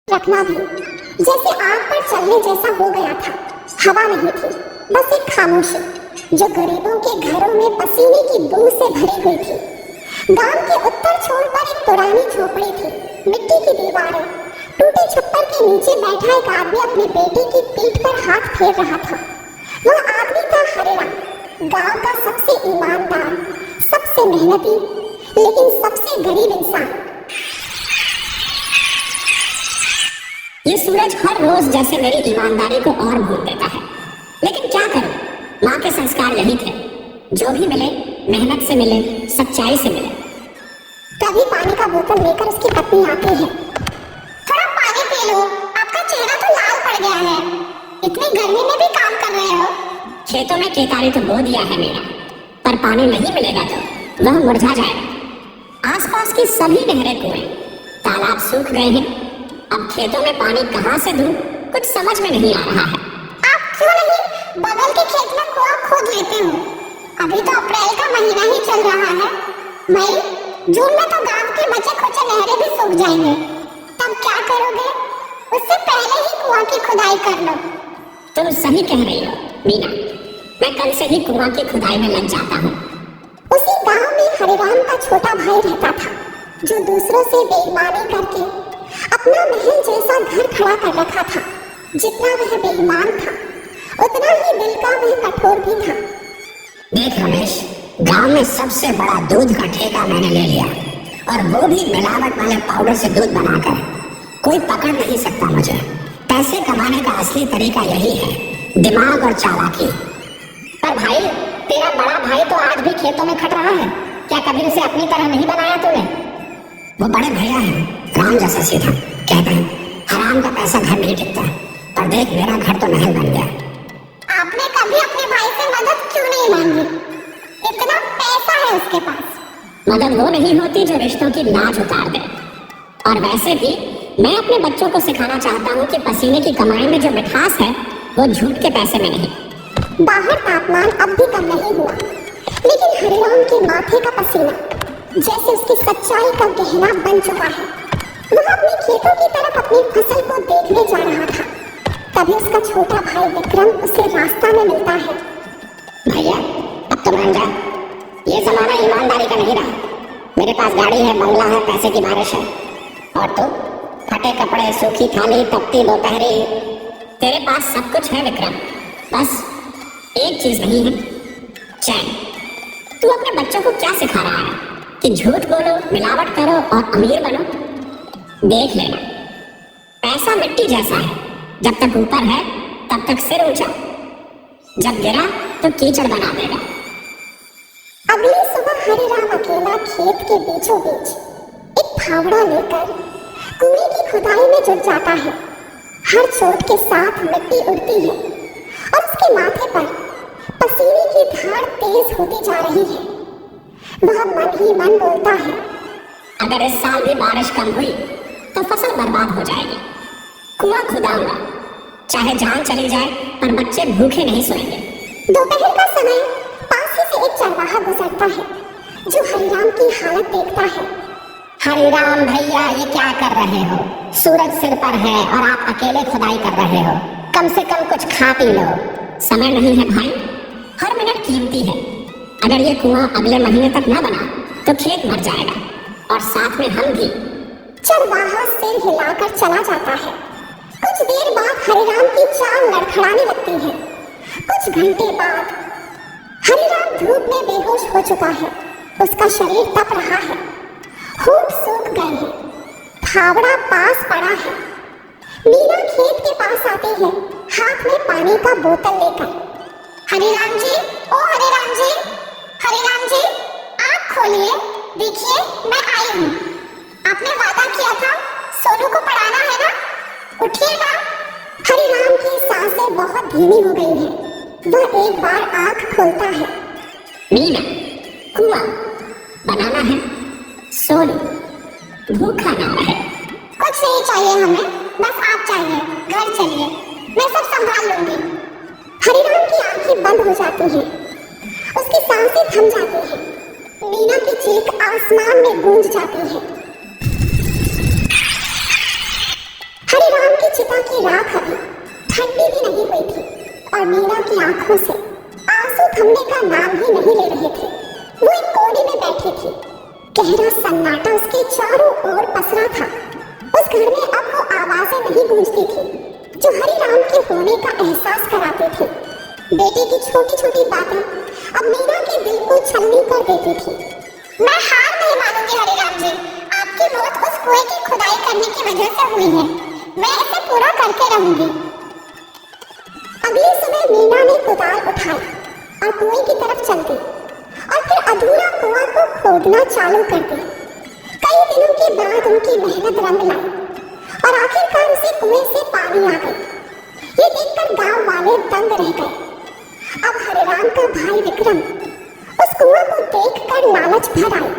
रखना भी जैसे आग पर चलने जैसा हो गया था। हवा नहीं थी, बस एक खामोशी जो गरीबों के घरों में पसीने की बूंद से भरी हुई थी। गांव के उत्तर छोर पर एक पुरानी झोपड़ी थी, मिट्टी की दीवारें, टूटे छप्पर के नीचे बैठा एक आदमी अपने बेटे की पीठ पर हाथ फेर रहा था। वह आदमी था हरिराम, गांव का सबसे ईमानदार, सबसे मेहनती, लेकिन सबसे गरीब इंसान। ये सूरज हर रोज जैसे मेरी ईमानदारी को और भूल देता है, लेकिन क्या करूं? माँ के संस्कार यही थे, जो भी मिले मेहनत से मिले, सच्चाई से मिले। कभी पानी का बोतल लेकर उसकी पत्नी आती है। थोड़ा पानी पी लो, आपका चेहरा तो लाल पड़ गया है। इतनी गर्मी में भी काम कर रहे हो। खेतों में केतारी तो बो दिया है मेरा, पर पानी नहीं मिलेगा तो वह मुरझा जाएगा। आसपास की सभी नहरें, कुएं, तालाब सूख गए हैं। अब खेतों में पानी कहाँ से दूं? कुछ समझ में नहीं आ रहा है। आप क्यों नहीं बगल के खेत में कुआं खोद लेते हो? अभी तो अप्रैल का महीना ही चल रहा है। मई जून में तो गांव की बचे खुचे नहरें भी सूख जाएंगे। तब क्या करोगे? उससे पहले ही कुआं की खुदाई कर लो। तुम सही कह रही हो मीना, मैं कल से ही कुआं की खुदाई में लग जाता हूँ। उसी गांव में हरिराम का छोटा भाई रहता था, जो दूसरों से बेईमानी करके अपना महल जैसा घर खड़ा कर रखा था। जितना वह बेईमान था, उतना ही दिल का वह कठोर भी था। देख रमेश, गांव में सबसे बड़ा दूध का ठेका मैंने ले लिया, और वो भी मिलावट वाले पाउडर से दूध बनाकर। कोई पकड़ नहीं सकता मुझे। पैसे कमाने का असली तरीका यही है, दिमाग और चालाकी। पर भाई, तेरा बड़ा भाई तो आज भी खेतों में खट रहा है। क्या कभी उसे अपनी तरह नहीं बनाया तूने? वो बड़े भैया हैं, राम जैसा सीधा। कहते हैं हराम का पैसा घर नहीं टिकता, पर देख मेरा घर तो महल बन गया। आपने कभी अपने भाई से मदद क्यों नहीं मांगी? इतना पैसा है उसके पास। मदद वो नहीं होती जो रिश्तों की लाज उतार दे। और वैसे भी मैं अपने बच्चों को सिखाना चाहता हूँ कि पसीने की कमाई में जो मिठास है, वो झूठ के पैसे में नहीं। बाहर तापमान अब भी कम नहीं हुआ, लेकिन हरिराम के माथे का पसीना जैसे उसकी सच्चाई का गहना बन चुका है। वह अपने खेतों की तरफ अपनी फसल को देखने जा रहा था। तभी उसका छोटा भाई विक्रम उसे रास्ता में मिलता है। भैया, अब तो मान जा, ये जमाना ईमानदारी का नहीं रहा। मेरे पास गाड़ी है, बंगला है, पैसे की बारिश है, और तो फटे कपड़े, सूखी थाली, तपती दोपहरी। तेरे पास सब कुछ है विक्रम, बस एक चीज नहीं है, चैन। तू अपने बच्चों को क्या सिखा रहा है कि झूठ बोलो, मिलावट करो और अमीर बनो? देख लेना, पैसा मिट्टी जैसा है, जब तक ऊपर है तब तक सिर ऊंचा, जब गिरा तो कीचड़ बना देगा। अगली सुबह हरिराम अकेला खेत के बीचों बीच एक फावड़ा लेकर कुएं की खुदाई में जुट जाता है। हर चोट के साथ मिट्टी उड़ती है और उसके माथे पर पसीने की धार तेज होती जा रही है। वह मन ही मन बोलता है, अगर इस साल भी बारिश कम हुई तो फसल बर्बाद हो जाएगी। कुआं खुदाऊंगा, चाहे जान चली जाए, पर बच्चे भूखे नहीं सोएंगे। दोपहर का समय पास ही से एक चरवाहा गुजरता है, जो हरिराम की हालत देखता है। हरिराम भैया, ये क्या कर रहे हो? सूरज सिर पर है और आप अकेले खुदाई कर रहे हो। कम से कम कुछ खा पी लो। समय नहीं है भाई, हर मिनट कीमती है। अगर ये कुआं अगले महीने तक न बना तो खेत मर जाएगा, और साथ में हम भी। चरवाहा सिर हिलाकर चला जाता है। कुछ देर बाद हरिराम की चाल लड़खड़ाने लगती है। कुछ घंटे बाद हरिराम धूप में बेहोश हो चुका है। उसका शरीर तप रहा है, होंठ सूख गए हैं, फावड़ा पास पड़ा है। मीना खेत के पास आती है, हाथ में पानी का बोतल लेकर। हरिराम जी, ओ हरिराम जी, हरिराम जी, आँख खोलिए, देखिए मैं आई हूँ। आपने वादा किया था सोनू को पढ़ाना है ना, उठिए ना। हरिराम की सांसें बहुत धीमी हो गई हैं। वह एक बार आँख खोलता है। मीना, कुआं बनाना है, सोनू भूखा ना रहे। कुछ नहीं चाहिए हमें, बस आप चाहिए। घर चलिए, मैं सब संभाल लूंगी। हरिराम की आंखें बंद हो जाती हैं, उसकी सांसें थम जाती हैं। मीना की चीख आसमान में गूंज जाती है। की चिता की राख अभी ठंडी भी नहीं हुई थी और मीना की आंखों से आंसू थमने का नाम ही नहीं ले रहे थे। वो एक कोने में बैठी थी। गहरा सन्नाटा उसके चारों ओर पसरा था। उस घर में अब वो आवाजें नहीं गूंजती थी जो हरिराम के होने का एहसास कराती थी। बेटे की छोटी छोटी बातें अब मीना के दिल को छलनी कर देती थी। मैं हार नहीं मानूंगी हरिराम जी, आपकी मौत उस कुएं की खुदाई करने की वजह से हुई है। मैं इसे पूरा करके रहूंगी। अगली सुबह मीना ने कुदाल उठाई और कुएं की तरफ चल दी और फिर अधूरा कुआं को खोदना चालू कर दिया। कई दिनों के बाद उनकी मेहनत रंग लाई और आखिरकार उसे कुएं से पानी आ गई। ये देखकर गांव वाले दंग रह गए। अब हरिराम का भाई विक्रम उस कुआं को देखकर लालच भर आई।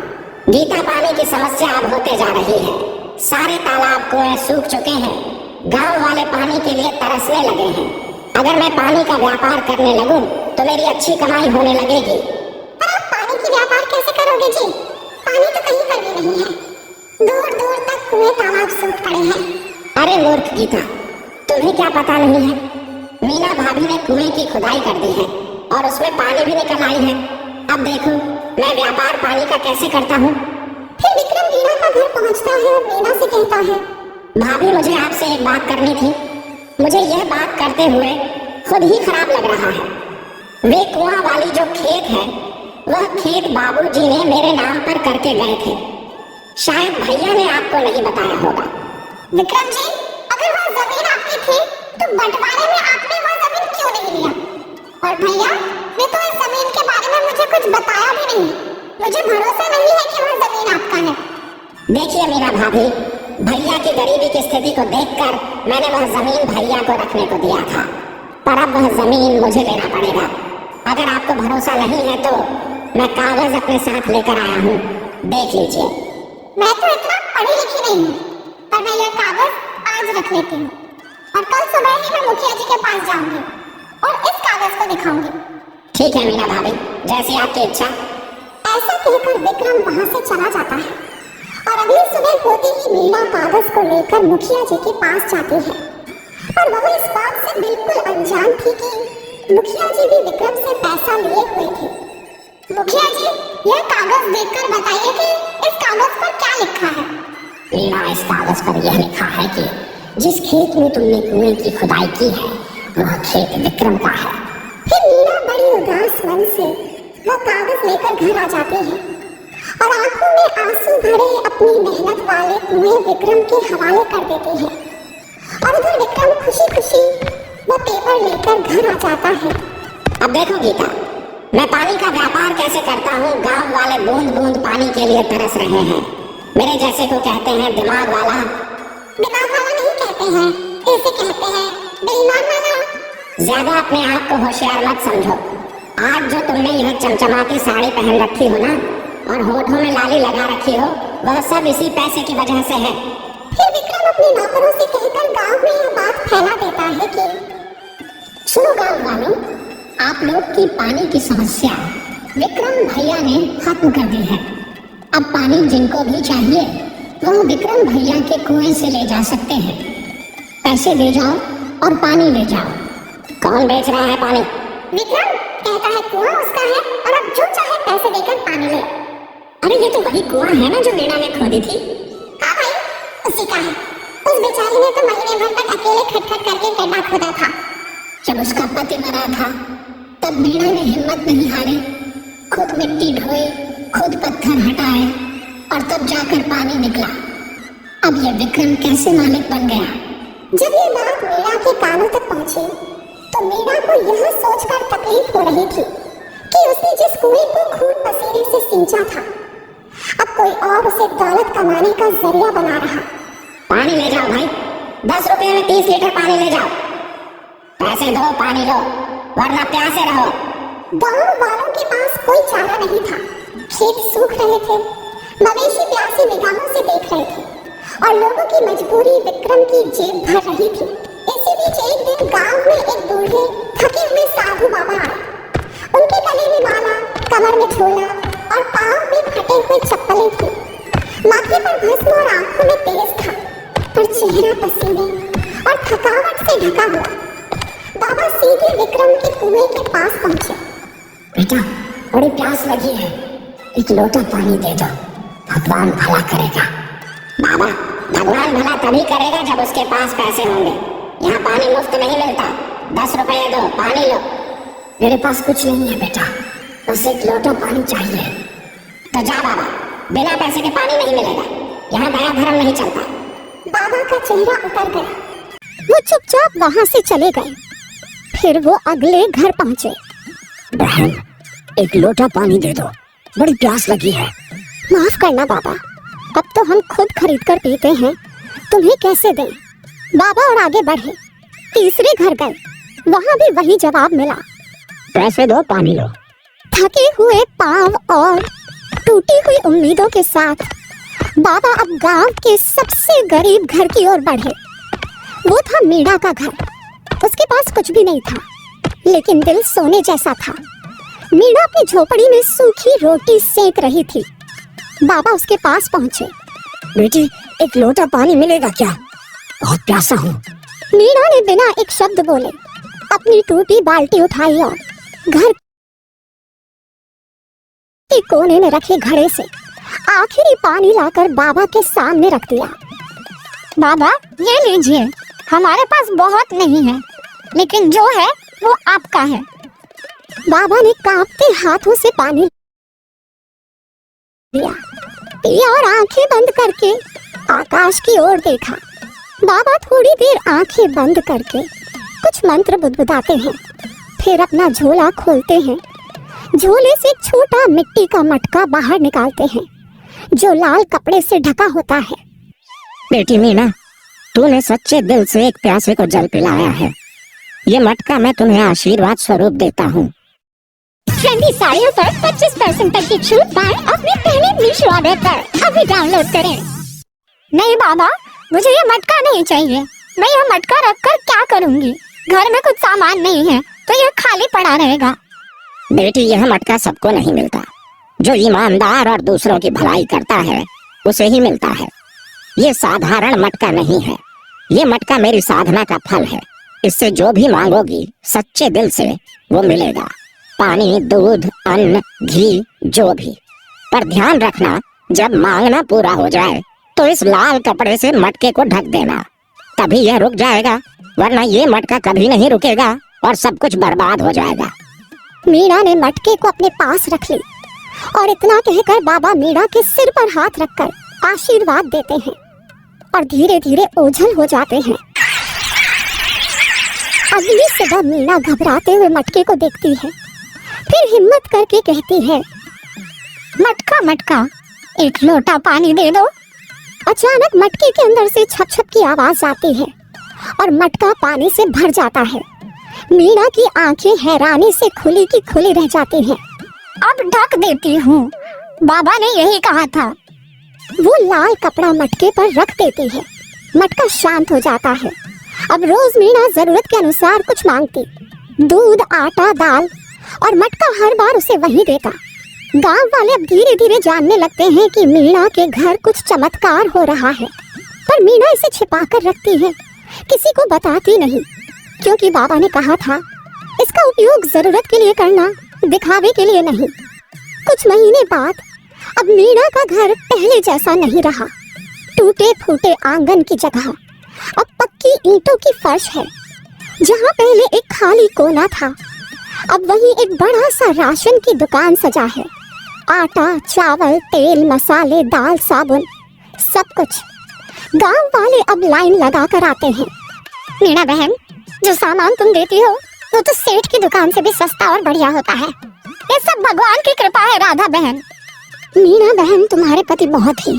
गीता, पानी की समस्या अब होते जा रही है। सारे तालाब कुएं सूख चुके हैं। गांव वाले पानी के लिए तरसने लगे हैं। अगर मैं पानी का व्यापार करने लगूं तो मेरी अच्छी कमाई होने लगेगी। पर आप पानी की व्यापार कैसे करोगे जी? पानी तो कहीं पर भी नहीं है। दूर दूर तक कुएं तालाब सूख पड़े हैं। अरे मूर्ख गीता, तुम्हें क्या पता नहीं है? मीना भाभी ने कुएं की खुदाई कर दी है और उसमें पानी भी निकल आई है। अब देखो मैं व्यापार पानी का कैसे करता हूँ। फिर विक्रम मीना का घर पहुँचता है और मीना से कहता है, भाभी मुझे आपसे एक बात करनी थी। मुझे यह बात करते हुए खुद ही खराब लग रहा है। वे कुआं वाली जो खेत है वह खेत बाबूजी ने मेरे नाम पर करके गए थे। शायद भैया ने आपको नहीं बताया होगा। विक्रम जी, अगर वह जमीन आपकी थी तो बंटवारे में आपने वह जमीन क्यों नहीं लिया? और भैया ने तो इस जमीन के बारे में मुझे कुछ बताया भी नहीं। मुझे भरोसा नहीं है कि वह जमीन आपका है। देखिए मीना भाभी, भैया की गरीबी की स्थिति को देखकर मैंने वह जमीन भैया को रखने को दिया था, पर अब वह जमीन मुझे लेना पड़ेगा। अगर आपको भरोसा नहीं है तो मैं कागज अपने साथ लेकर आया हूँ, देख लीजिए। मैं तो इतना पढ़ी लिखी नहीं हूँ, पर मैं यह कागज आज रख लेती हूँ और कल सुबह ही मैं मुखिया जी के पास जाऊंगी और इस कागज को दिखाऊंगी। ठीक है मीना भाभी, जैसी आपकी इच्छा। ऐसा कहकर विक्रम वहाँ से चला जाता है और अगली सुबह होते ही मीना कागज को लेकर मुखिया जी के पास जाती है। और वह इस बात से बिल्कुल अनजान थी कि मुखिया जी भी विक्रम से पैसा लिए हुए थे। मुखिया जी, यह कागज देखकर बताइए कि इस कागज पर क्या लिखा है? मीना, इस कागज पर यह लिखा है कि जिस खेत में तुमने कुएं की खुदाई की है वह खेत विक्रम का है। फिर मीना बड़ी उदास मन से वह कागज लेकर घर आ जाती है और आंखों में आंसू भरे अपनी मेहनत वाले कुएं विक्रम के हवाले कर देती है। और उधर विक्रम खुशी खुशी वह पेपर लेकर घर आ जाता है। अब देखो गीता, मैं पानी का व्यापार कैसे करता हूँ। गांव वाले बूंद बूंद पानी के लिए तरस रहे हैं। मेरे जैसे को कहते हैं दिमाग वाला। दिमाग वाला नहीं कहते हैं, इसे कहते हैं बेईमान वाला। ज्यादा अपने आप को होशियार मत समझो। आज जो तुमने यह चमचमाती साड़ी पहन रखी हो ना और होठों में लाली लगा रखी हो, वह सब इसी पैसे की वजह से है। फिर विक्रम अपने नौकरों से कहकर गांव में यह बात फैला देता है कि सुनो गांव वालों, आप लोग की पानी की समस्या विक्रम भैया ने खत्म कर दी है। अब पानी जिनको भी चाहिए वह विक्रम भैया के कुएं से ले जा सकते हैं। पैसे दे जाओ और पानी ले जाओ। कौन बेच रहा है पानी? विक्रम कहता है कुआं उसका है और अब जो चाहे पैसे देकर पानी ले। अरे ये तो वही कुआं है ना जो मीना ने खोदी थी। हाँ भाई, उसी का है। उस बेचारी ने तो महीने भर तक अकेले खटखट करके गड्ढा खोदा था। जब उसका पति मरा था तब मीना ने हिम्मत नहीं हारी, खुद मिट्टी ढोई, खुद पत्थर हटाए और तब जाकर पानी निकला। अब ये विक्रम कैसे मालिक बन गया? जब ये बात मीना के कानों तक पहुंची तो मीना को यह सोचकर तकलीफ हो रही थी कि उसने जिस कुएं को खून पसीने से सींचा था अब कोई और उसे दौलत कमाने का जरिया बना रहा। पानी ले जाओ भाई, 10 रुपए में 30 लीटर पानी ले जाओ। पैसे दो, पानी लो, वरना प्यासे रहो। गांव वालों के पास कोई चारा नहीं था। खेत सूख रहे थे, मवेशी प्यासी निगाहों से देख रहे थे और लोगों की मजबूरी विक्रम की जेब भर रही थी। इसी बीच एक दिन गांव में एक बूढ़े थके हुए साधु बाबा आए। उनके गले में माला, कमर में झोला और पांव में फटे हुए चप्पलें थी। माथे पर भस्म और आंखों में तेज था, पर चेहरा पसीने और थकावट से ढका हुआ बाबा सीधे विक्रम के कुएं के पास पहुंचे। बेटा, बड़ी प्यास लगी है, एक लोटा पानी दे दो, भगवान भला करेगा। बाबा, भगवान भला तभी करेगा जब उसके पास पैसे होंगे। यहाँ पानी मुफ्त नहीं मिलता, 10 रुपए दो, पानी लो। मेरे पास कुछ नहीं है बेटा, बस एक लोटा पानी चाहिए। तो जा बाबा, बिना पैसे के पानी नहीं मिलेगा, यहाँ दया धर्म नहीं चलता। बाबा का चेहरा उतर गया। वो चुपचाप वहां से चले गए। फिर वो अगले घर पहुंचे। बहन, एक लोटा पानी दे दो, बड़ी प्यास लगी है। माफ करना बाबा, अब तो हम खुद खरीद कर पीते हैं, तुम्हें कैसे दें? बाबा और आगे बढ़े। तीसरे घर गए, वहां भी वही जवाब मिला, पैसे दो, पानी लो। थके हुए पांव और टूटी हुई उम्मीदों के साथ बाबा अब गांव के सबसे गरीब घर की ओर बढ़े। वो था मीणा का घर। उसके पास कुछ भी नहीं था, लेकिन दिल सोने जैसा था। मीणा अपनी झोपड़ी में सूखी रोटी सेक रही थी। बाबा उसके पास पहुंचे। बेटी, एक लोटा पानी मिलेगा क्या? बहुत प्यासा हूँ। मीणा ने बिना एक शब्द बोले अपनी टूटी बाल्टी उठाई और घर के कोने में रखे घड़े से आखिरी पानी लाकर बाबा के सामने रख दिया। बाबा, ये लीजिए, हमारे पास बहुत नहीं है, लेकिन जो है वो आपका है। बाबा ने कांपते हाथों से पानी पिया और आंखें बंद करके आकाश की ओर देखा। बाबा थोड़ी देर आंखें बंद करके कुछ मंत्र बुदबुदाते हैं, फिर अपना झोला खोलते हैं। झोले से एक छोटा मिट्टी का मटका बाहर निकालते हैं, जो लाल कपड़े से ढका होता है। बेटी मीणा, तूने सच्चे दिल से एक प्यासे को जल पिलाया है। ये मटका मैं तुम्हें आशीर्वाद स्वरूप देता हूँ। ट्रेंडी साड़ियों पर 25% तक की छूट पाएं अपने पहले मीशो ऑर्डर पर। अभी डाउनलोड करें। नहीं बाबा, मुझे ये मटका नहीं चाहिए। मैं यह मटका रखकर क्या करूँगी? घर में कुछ सामान नहीं है, तो यह खाली पड़ा रहेगा। बेटी, यह मटका सबको नहीं मिलता। जो ईमानदार और दूसरों की भलाई करता है, उसे ही मिलता है। ये साधारण मटका नहीं है, ये मटका मेरी साधना का फल है। इससे जो भी मांगोगी सच्चे दिल से वो मिलेगा। पानी, दूध, अन्न, घी, जो भी। पर ध्यान रखना, जब मांगना पूरा हो जाए तो इस लाल कपड़े से मटके को ढक देना, तभी यह रुक जाएगा, वरना ये मटका कभी नहीं रुकेगा और सब कुछ बर्बाद हो जाएगा। मीणा ने मटके को अपने पास रख ली और इतना कहकर बाबा मीणा के सिर पर हाथ रखकर आशीर्वाद देते हैं और धीरे धीरे ओझल हो जाते हैं। अगली सुबह मीणा घबराते हुए मटके को देखती है, फिर हिम्मत करके कहती है, मटका मटका, एक लोटा पानी दे दो। अचानक मटके के अंदर से छप छप की आवाज आती है और मटका पानी से भर जाता है। मीणा की आंखें हैरानी से खुली की खुली रह जाती हैं। अब ढक देती हूँ, बाबा ने यही कहा था। वो लाल कपड़ा मटके पर रख देती है। मटका शांत हो जाता है। अब रोज मीणा जरूरत के अनुसार कुछ मांगती, दूध, आटा, दाल, और मटका हर बार उसे वही देता। गांव वाले अब धीरे धीरे जानने लगते हैं कि मीणा के घर कुछ चमत्कार हो रहा है, पर मीणा इसे छिपा कर रखती है, किसी को बताती नहीं, क्योंकि बाबा ने कहा था इसका उपयोग जरूरत के लिए करना, दिखावे के लिए नहीं। कुछ महीने बाद अब मीणा का घर पहले जैसा नहीं रहा। टूटे फूटे आंगन की जगह अब पक्की ईंटों की फर्श है। जहाँ पहले एक खाली कोना था, अब वहीं एक बड़ा सा राशन की दुकान सजा है। आटा, चावल, तेल, मसाले, दाल, साबुन, सब कुछ। गांव वाले अब लाइन लगा कर आते हैं। मीणा बहन, जो सामान तुम देती हो वो तो सेठ की दुकान से भी सस्ता और बढ़िया होता है। ये सब भगवान की कृपा है राधा बहन। मीणा बहन, तुम्हारे पति बहुत ही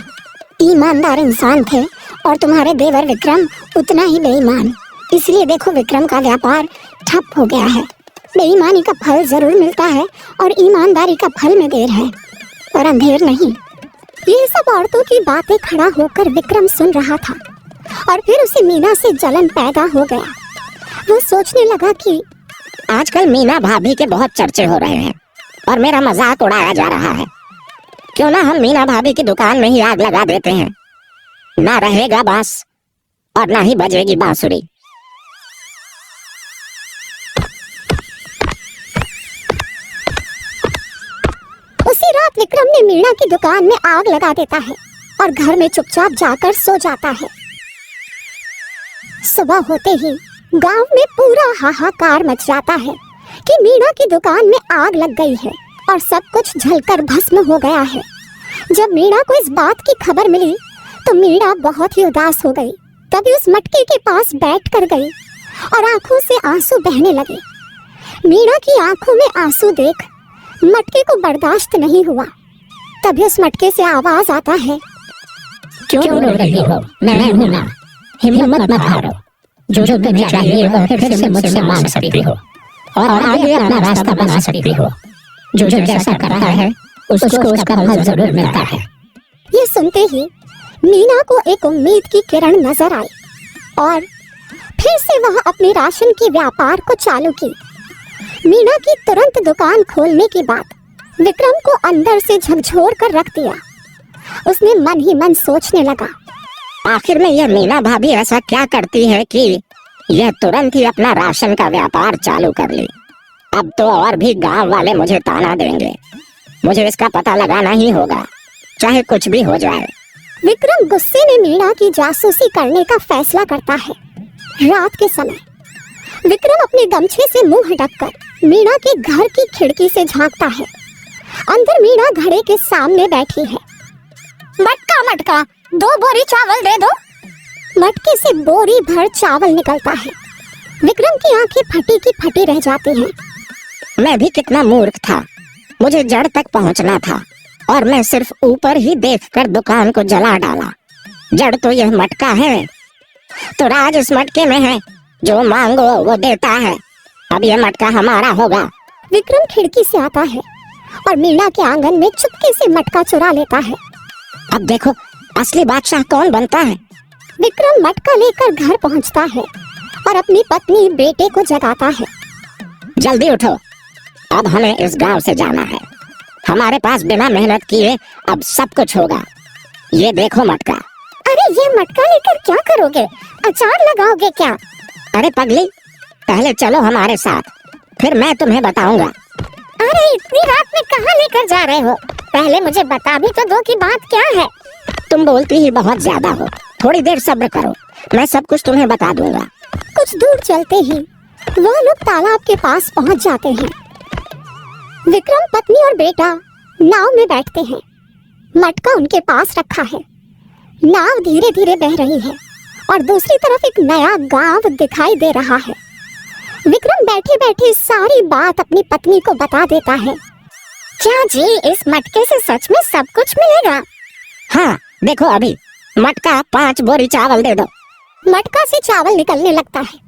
ईमानदार इंसान थे और तुम्हारे देवर विक्रम उतना ही बेईमान। इसलिए देखो, विक्रम का व्यापार ठप हो गया है। बेईमानी का फल जरूर मिलता है और ईमानदारी का फल में देर है, पर अंधेर नहीं। ये सब औरतों की बातें खड़ा होकर विक्रम सुन रहा था और फिर उसे मीना से जलन पैदा हो गया। वो सोचने लगा कि आजकल मीना भाभी के बहुत चर्चे हो रहे हैं और मेरा मजाक उड़ाया जा रहा है। क्यों ना हम मीना भाभी की दुकान में ही आग लगा देते हैं। ना रहेगा बांस और ना ही बजेगी बांसुरी। मीणा की दुकान में आग लगा देता है और घर में चुपचाप जाकर सो जाता है। सुबह होते ही गांव में पूरा हाहाकार मच जाता है कि मीणा की दुकान में आग लग गई है और सब कुछ जलकर भस्म हो गया है। जब मीणा को इस बात की खबर मिली तो मीणा बहुत ही उदास हो गई। तभी उस मटके के पास बैठ कर गई और आंखों से आंसू बहने लगे। मीणा की आंखों में आंसू देख मटके को बर्दाश्त नहीं हुआ। तभी उस मटके से आवाज आता है, क्यों रो रही हो? मैं हूं ना, हिम्मत मत हारो। जो तुम्हें चाहिए वो फिर से मुझसे मांग सकती हो और आगे अपना रास्ता बना सकती हो। जो जैसा करता है उसको उसका फल जरूर मिलता है। ये सुनते ही मीणा को एक उम्मीद की किरण नजर आई और फिर से वह अपने राशन के व्यापार को चालू की। मीणा की तुरंत दुकान खोलने की बात विक्रम को अंदर से झकझोर कर रख दिया। उसने मन ही मन सोचने लगा, आखिर में यह मीणा भाभी ऐसा क्या करती है कि यह तुरंत ही अपना राशन का व्यापार चालू कर ली। अब तो और भी गांव वाले मुझे ताना देंगे। मुझे इसका पता लगाना ही होगा, चाहे कुछ भी हो जाए। विक्रम गुस्से में मीणा की जासूसी करने का फैसला करता है। रात के समय विक्रम अपने गमछे से मुंह ढककर मीणा के घर की खिड़की से झांकता है। अंदर मीणा घड़े के सामने बैठी है। मटका मटका 2 बोरी चावल दे दो। मटके से बोरी भर चावल निकलता है। विक्रम की आंखें फटी की फटी रह जाती हैं। मैं भी कितना मूर्ख था, मुझे जड़ तक पहुंचना था और मैं सिर्फ ऊपर ही देखकर दुकान को जला डाला। जड़ तो यह मटका है, तो राज इस मटके में है। जो मांगो वो देता है। अब यह मटका हमारा होगा। विक्रम खिड़की से आता है और मीणा के आंगन में चुपके से मटका चुरा लेता है। अब देखो असली बादशाह कौन बनता है। विक्रम मटका लेकर घर पहुंचता है और अपनी पत्नी बेटे को जगाता है। जल्दी उठो, अब हमें इस गांव से जाना है। हमारे पास बिना मेहनत किए अब सब कुछ होगा। ये देखो मटका। अरे ये मटका लेकर क्या करोगे? अचार लगाओगे क्या? अरे पगली, पहले चलो हमारे साथ, फिर मैं तुम्हें बताऊंगा। अरे इतनी रात में कहाँ लेकर जा रहे हो? पहले मुझे बता भी तो दो कि बात क्या है। तुम बोलती ही बहुत ज्यादा हो, थोड़ी देर सब्र करो, मैं सब कुछ तुम्हें बता दूंगा। कुछ दूर चलते ही वह लोग तालाब के पास पहुंच जाते हैं। विक्रम, पत्नी और बेटा नाव में बैठते हैं। मटका उनके पास रखा है। नाव धीरे धीरे बह रही है और दूसरी तरफ एक नया गांव दिखाई दे रहा है। विक्रम बैठे बैठे सारी बात अपनी पत्नी को बता देता है। क्या जी, इस मटके से सच में सब कुछ मिलेगा? हाँ देखो, अभी मटका 5 बोरी चावल दे दो। मटका से चावल निकलने लगता है।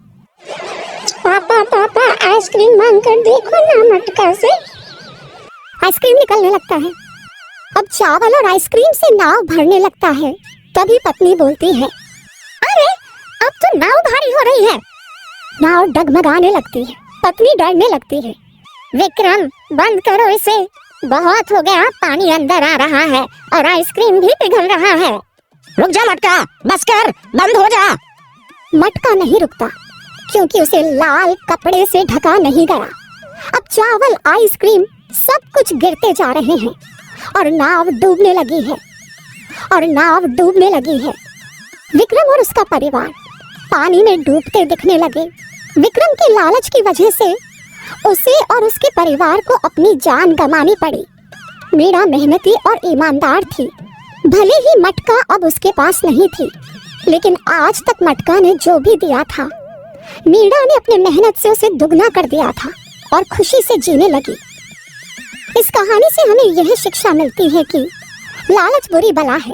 पापा पापा आइसक्रीम मांग कर देखो ना मटका से। आइसक्रीम निकलने लगता है। अब चावल और आइसक्रीम से नाव भरने लगता है। तभी पत्नी बोलती है, अरे अब तो नाव भारी हो रही है। नाव डगमगाने लगती है। पत्नी डरने लगती है। विक्रम, बंद करो इसे, बहुत हो गया, पानी अंदर आ रहा है और आइसक्रीम भी पिघल रहा है। रुक जा मटका, बस कर, बंद हो जा। मटका नहीं रुकता क्योंकि उसे लाल कपड़े से ढका नहीं गया। अब चावल, आइसक्रीम सब कुछ गिरते जा रहे हैं और नाव डूबने लगी है विक्रम और उसका परिवार पानी में डूबते दिखने लगे। विक्रम के लालच की वजह से उसे और उसके परिवार को अपनी जान गंवानी पड़ी। मीणा मेहनती और ईमानदार थी। भले ही मटका अब उसके पास नहीं थी, लेकिन आज तक मटका ने जो भी दिया था, मीणा ने अपने मेहनत से उसे दुगना कर दिया था और खुशी से जीने लगी। इस कहानी से हमें यह शिक्षा मिलती है कि लालच बुरी बला है।